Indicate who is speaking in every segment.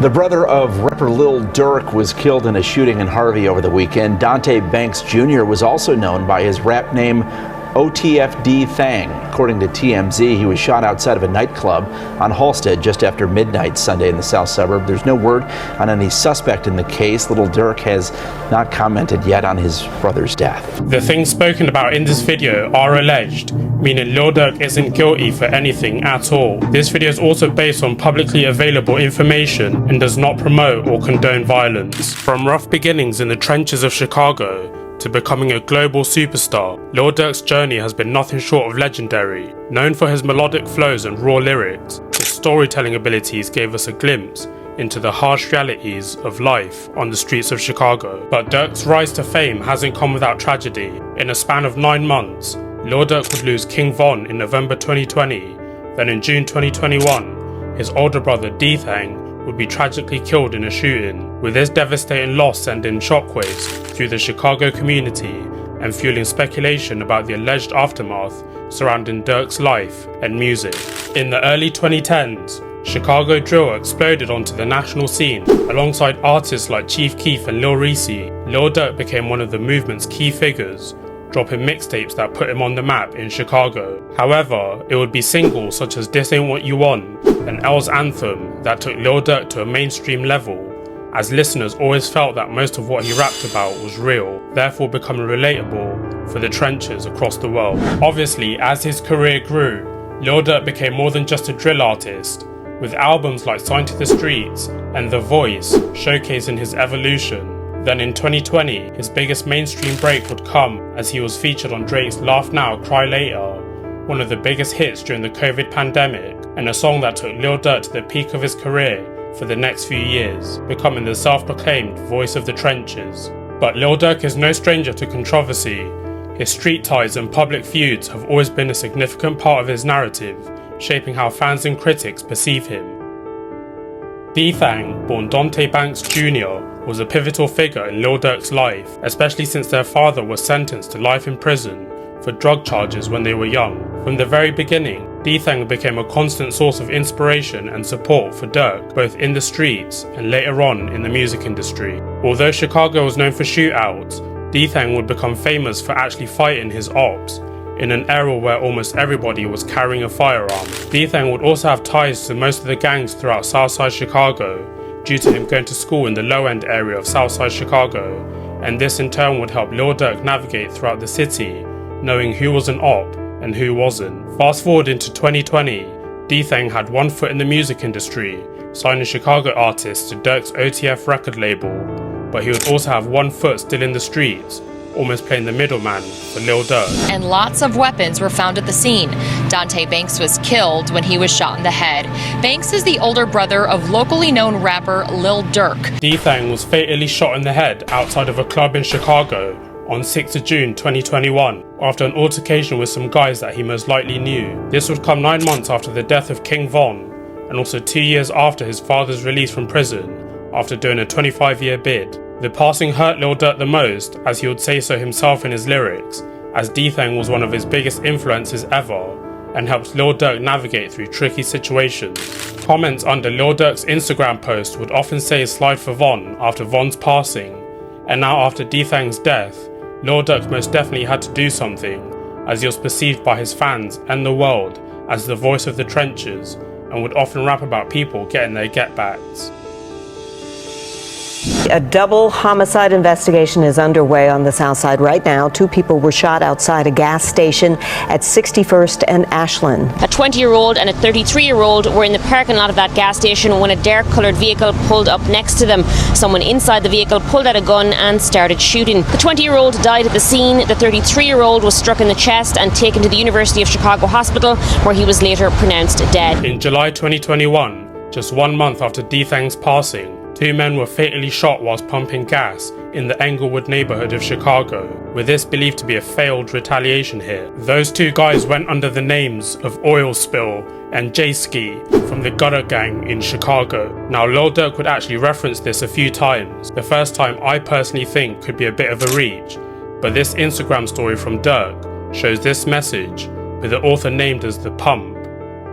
Speaker 1: The brother of rapper Lil Durk was killed in a shooting in Harvey over the weekend. Dante Banks Jr. was also known by his rap name D THANG. According to TMZ, he was shot outside of a nightclub on Halsted just after midnight Sunday in the south suburb. There's no word on any suspect in the case. Lil Durk has not commented yet on his brother's death.
Speaker 2: The things spoken about in this video are alleged, meaning Lil Durk isn't guilty for anything at all. This video is also based on publicly available information and does not promote or condone violence. From rough beginnings in the trenches of Chicago to becoming a global superstar, Lil Durk's journey has been nothing short of legendary. Known for his melodic flows and raw lyrics, his storytelling abilities gave us a glimpse into the harsh realities of life on the streets of Chicago. But Durk's rise to fame hasn't come without tragedy. In a span of 9 months, Lil Durk would lose King Von in November 2020. Then in June 2021, his older brother D THANG would be tragically killed in a shooting, with this devastating loss sending shockwaves through the Chicago community and fueling speculation about the alleged aftermath surrounding Durk's life and music. In the early 2010s, Chicago drill exploded onto the national scene. Alongside artists like Chief Keef and Lil Reese, Lil Durk became one of the movement's key figures, dropping mixtapes that put him on the map in Chicago. However, it would be singles such as This Ain't What You Want and L's Anthem that took Lil Durk to a mainstream level, as listeners always felt that most of what he rapped about was real, therefore becoming relatable for the trenches across the world. Obviously, as his career grew, Lil Durk became more than just a drill artist, with albums like Sign to the Streets and The Voice showcasing his evolution. Then in 2020, his biggest mainstream break would come as he was featured on Drake's Laugh Now, Cry Later, one of the biggest hits during the COVID pandemic, and a song that took Lil Durk to the peak of his career for the next few years, becoming the self-proclaimed voice of the trenches. But Lil Durk is no stranger to controversy. His street ties and public feuds have always been a significant part of his narrative, shaping how fans and critics perceive him. D THANG, born Dante Banks Jr., was a pivotal figure in Lil Durk's life, especially since their father was sentenced to life in prison for drug charges when they were young. From the very beginning, D THANG became a constant source of inspiration and support for Durk, both in the streets and later on in the music industry. Although Chicago was known for shootouts, D THANG would become famous for actually fighting his ops, in an era where almost everybody was carrying a firearm. D THANG would also have ties to most of the gangs throughout Southside Chicago, due to him going to school in the low-end area of Southside Chicago, and this in turn would help Lil Durk navigate throughout the city, knowing who was an op and who wasn't. Fast forward into 2020, D THANG had one foot in the music industry, signing Chicago artists to Durk's OTF record label, but he would also have one foot still in the streets, almost playing the middleman for Lil Durk.
Speaker 3: And lots of weapons were found at the scene. Dante Banks was killed when he was shot in the head. Banks is the older brother of locally known rapper Lil Durk.
Speaker 2: D THANG was fatally shot in the head outside of a club in Chicago on 6th of June 2021 after an altercation with some guys that he most likely knew. This would come 9 months after the death of King Von, and also 2 years after his father's release from prison after doing a 25-year bid. The passing hurt Lil Durk the most, as he would say so himself in his lyrics, as D THANG was one of his biggest influences ever and helped Lil Durk navigate through tricky situations. Comments under Lil Durk's Instagram post would often say slide for Von after Von's passing, and now after D THANG's death, Lil Durk most definitely had to do something, as he was perceived by his fans and the world as the voice of the trenches and would often rap about people getting their get-backs.
Speaker 4: A double homicide investigation is underway on the South Side right now. 2 people were shot outside a gas station at 61st and Ashland.
Speaker 5: A 20-year-old and a 33-year-old were in the parking lot of that gas station when a dark-coloured vehicle pulled up next to them. Someone inside the vehicle pulled out a gun and started shooting. The 20-year-old died at the scene. The 33-year-old was struck in the chest and taken to the University of Chicago Hospital, where he was later pronounced dead.
Speaker 2: In July 2021, just 1 month after D THANG's passing, 2 men were fatally shot whilst pumping gas in the Englewood neighbourhood of Chicago, with this believed to be a failed retaliation hit. Those 2 guys went under the names of Oil Spill and J-Ski from the Gutter Gang in Chicago. Now Lil Durk would actually reference this a few times. The first time I personally think could be a bit of a reach, but this Instagram story from Durk shows this message with the author named as The Pump,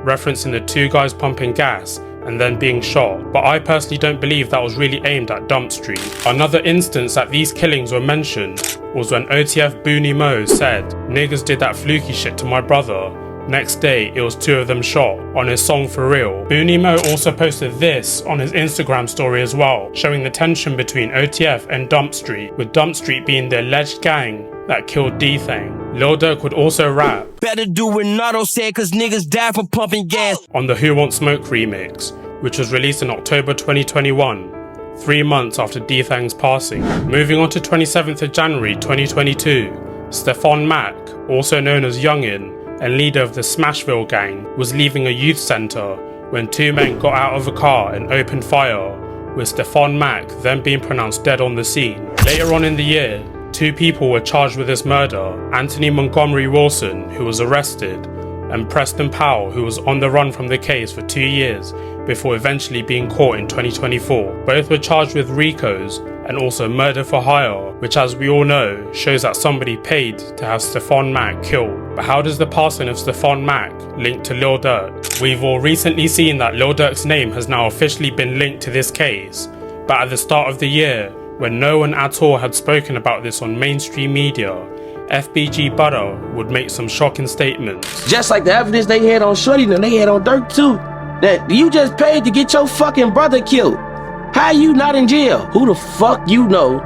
Speaker 2: referencing the 2 guys pumping gas and then being shot, but I personally don't believe that was really aimed at Dump Street. Another instance that these killings were mentioned was when OTF Booney Mo said, "Niggas did that fluky shit to my brother." Next day, it was 2 of them shot on his song For Real. Booney Mo also posted this on his Instagram story as well, showing the tension between OTF and Dump Street, with Dump Street being the alleged gang that killed D THANG. Lil Durk would also rap
Speaker 6: "Better do what Nardo said, cause niggas die from pumping gas"
Speaker 2: on the Who Want Smoke remix, which was released in October 2021, 3 months after D THANG's passing. Moving on to 27th of January 2022, Stephon Mack, also known as Youngin and leader of the Smashville gang, was leaving a youth centre when 2 men got out of a car and opened fire, with Stephon Mack then being pronounced dead on the scene. Later on in the year, 2 people were charged with this murder: Anthony Montgomery Wilson, who was arrested, and Preston Powell, who was on the run from the case for 2 years before eventually being caught in 2024. Both were charged with RICOs and also murder for hire, which, as we all know, shows that somebody paid to have Stephon Mack killed. But how does the passing of Stephon Mack link to Lil Durk? We've all recently seen that Lil Durk's name has now officially been linked to this case, but at the start of the year, when no one at all had spoken about this on mainstream media, FBG BUTTA would make some shocking statements.
Speaker 7: Just like the evidence they had on Shorty and they had on Durk too, that you just paid to get your fucking brother killed. How you not in jail? Who the fuck you know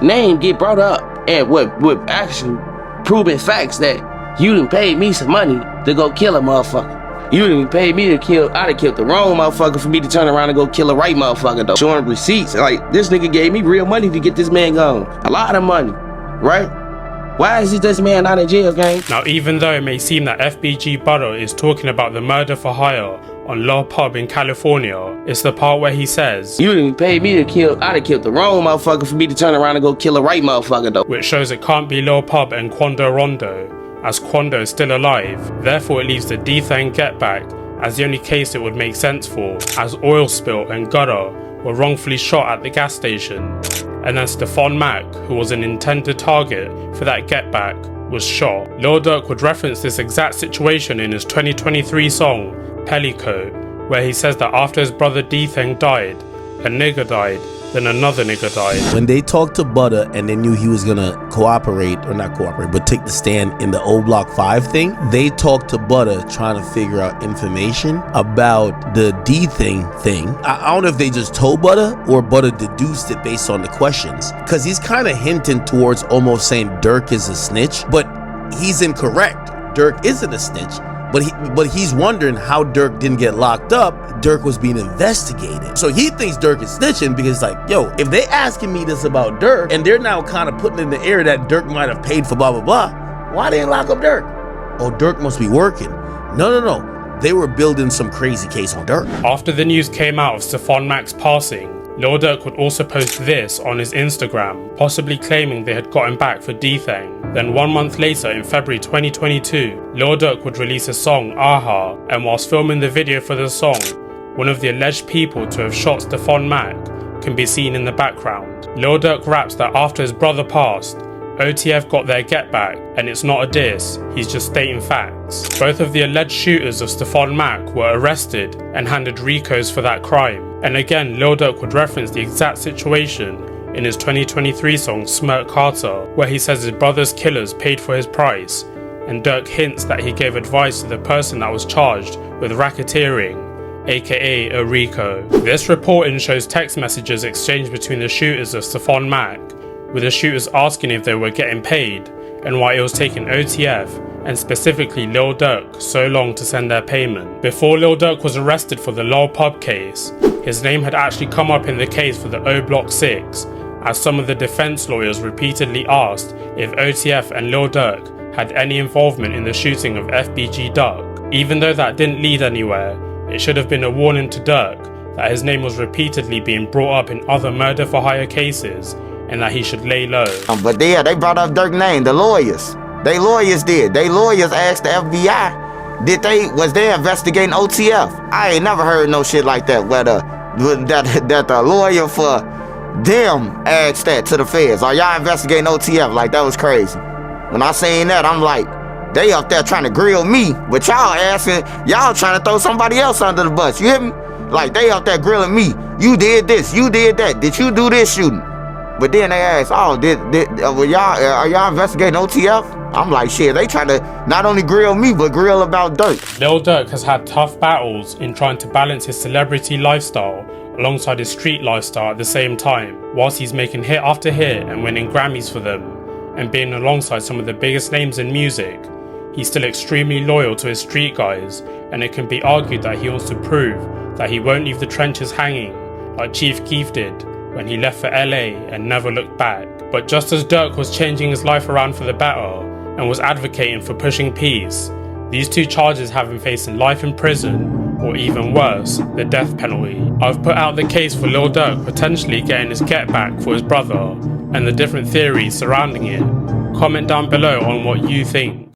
Speaker 7: name get brought up and with actual proven facts that you done paid me some money to go kill a motherfucker. You done paid me to kill, I'd have killed the wrong motherfucker for me to turn around and go kill the right motherfucker though. Showing receipts, like this nigga gave me real money to get this man gone. A lot of money, right? Why is this man not in jail, gang?
Speaker 2: Now, even though it may seem that FBG BUTTA is talking about the murder for hire on Lil Pub in California, it's the part where he says,
Speaker 7: "You didn't pay me to kill, I'd have killed the wrong motherfucker for me to turn around and go kill the right motherfucker though."
Speaker 2: Which shows it can't be Lil Pub and Quando Rondo, as Quando is still alive. Therefore, it leaves the D THANG get back as the only case it would make sense for, as Oil Spill and Gutta were wrongfully shot at the gas station. And then Stephon Mack, who was an intended target for that get back, was shot. Lil Durk would reference this exact situation in his 2023 song, Pellico, where he says that after his brother D THANG died, a nigga died, then another nigga died.
Speaker 8: When they talked to BUTTA and they knew he was gonna cooperate, or not cooperate, but take the stand in the O Block 5 thing, they talked to BUTTA trying to figure out information about the D THANG thing. I don't know if they just told BUTTA or BUTTA deduced it based on the questions, because he's kind of hinting towards almost saying Durk is a snitch, but he's incorrect. Durk isn't a snitch. But he's wondering how Durk didn't get locked up. Durk was being investigated. So he thinks Durk is snitching because, like, yo, if they asking me this about Durk and they're now kind of putting in the air that Durk might have paid for blah, blah, blah, why they didn't lock up Durk? Oh, Durk must be working. No. They were building some crazy case on Durk.
Speaker 2: After the news came out of Stephon Mack's passing, Lil Durk would also post this on his Instagram, possibly claiming they had gotten back for D THANG. Then 1 month later, in February 2022, Lil Durk would release a song, Aha, and whilst filming the video for the song, one of the alleged people to have shot Stephon Mack can be seen in the background. Lil Durk raps that after his brother passed, OTF got their get back, and it's not a diss, he's just stating facts. Both of the alleged shooters of Stephon Mack were arrested and handed RICOs for that crime. And again, Lil Durk would reference the exact situation in his 2023 song Smirk Carter, where he says his brother's killers paid for his price, and Durk hints that he gave advice to the person that was charged with racketeering, aka a RICO. This reporting shows text messages exchanged between the shooters of Stephon Mack, with the shooters asking if they were getting paid and why it was taking OTF and specifically Lil Durk so long to send their payment. Before Lil Durk was arrested for the Lil Pub case, his name had actually come up in the case for the O Block 6, as some of the defense lawyers repeatedly asked if OTF and Lil Durk had any involvement in the shooting of FBG Durk. Even though that didn't lead anywhere, it should have been a warning to Durk that his name was repeatedly being brought up in other murder for hire cases and that he should lay low.
Speaker 9: But yeah, they brought up Durk's name, the lawyers. They lawyers did. They lawyers asked the FBI, was they investigating OTF? I ain't never heard no shit like that, where that the lawyer for them asked that to the feds. Are y'all investigating OTF? Like, that was crazy. When I seen that, I'm like, they up there trying to grill me, but y'all trying to throw somebody else under the bus, you hear me? Like, they out there grilling me. You did this, you did that. Did you do this shooting? But then they ask, oh, are y'all investigating OTF? I'm like, shit, they trying to not only grill me, but grill about Durk.
Speaker 2: Lil Durk has had tough battles in trying to balance his celebrity lifestyle alongside his street lifestyle at the same time, whilst he's making hit after hit and winning Grammys for them, and being alongside some of the biggest names in music. He's still extremely loyal to his street guys, and it can be argued that he wants to prove that he won't leave the trenches hanging like Chief Keef did when he left for LA and never looked back. But just as Durk was changing his life around for the better and was advocating for pushing peace, these two charges have him facing life in prison, or even worse, the death penalty. I've put out the case for Lil Durk potentially getting his get back for his brother and the different theories surrounding it. Comment down below on what you think.